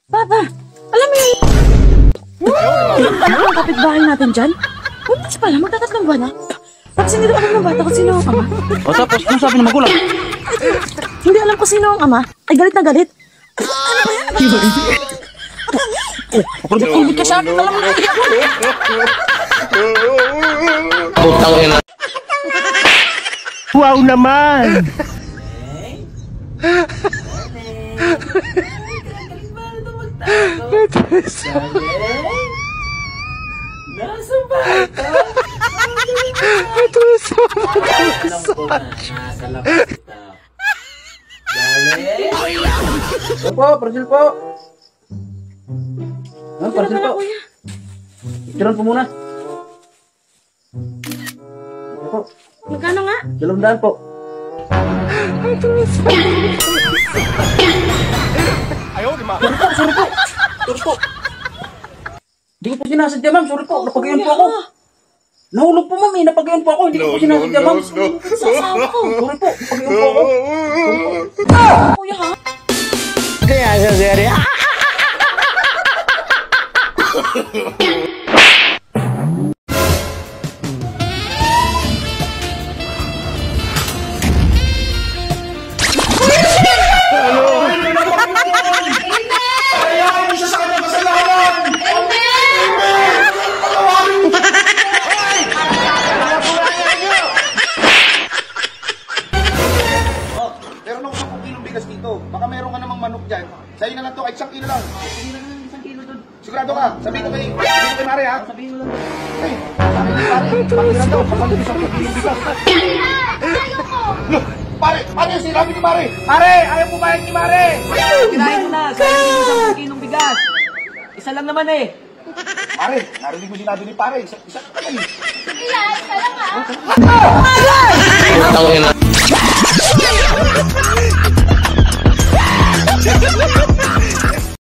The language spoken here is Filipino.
Papa, alam mo yun? Ano ang kapitbahay natin dyan? Buntis pala, magtatatlong buwan na. Tapos hindi alam ng bata kung sino ang ama. O tapos, ano sabi ng magulang? Hindi alam kung sino ang ama. Ay, galit na galit. Ano ba yan? Kumit ka sa akin, alam mo na. Putang ina. Wow naman! Nasa bata? Ito sa Alam ko na, nasa labas ito. Dali. Ito po, parcel po. Ah, parcel po. Itiran po muna. Ito po. Magkano nga? 200 po. Ayaw, di ma. Sorry po. Sorry po. Hindi ko po sinasadya, ma'am. Sorry po. Napagayon po ako. Nahulog po, ma'am. Napagayon po ako. Hindi ko po sinasadya, ma'am. Sa asawa ko. Sorry po. Napagayon po ako. Kuya ha? Kaya siya, sir. Meron ako 10 kilong bigas dito. Baka meron ka namang manok dyan. Sa'yo na lang to, kahit 1 kilo lang. Sigurado ka? Sabihin ko kay Mare ha? Sabihin mo lang. Hey, sabihin ko Mare. Pakiran daw, kapalit isang kilong bigas. Pare, sinabi ni Mare. Mare, ayaw pumayag ni Mare. Kinain mo na, sayang din mo 10 kilong bigas. Isa lang naman eh. Mare, narinig mo sinabi ni Pare. Isa lang naman eh. Putang ina.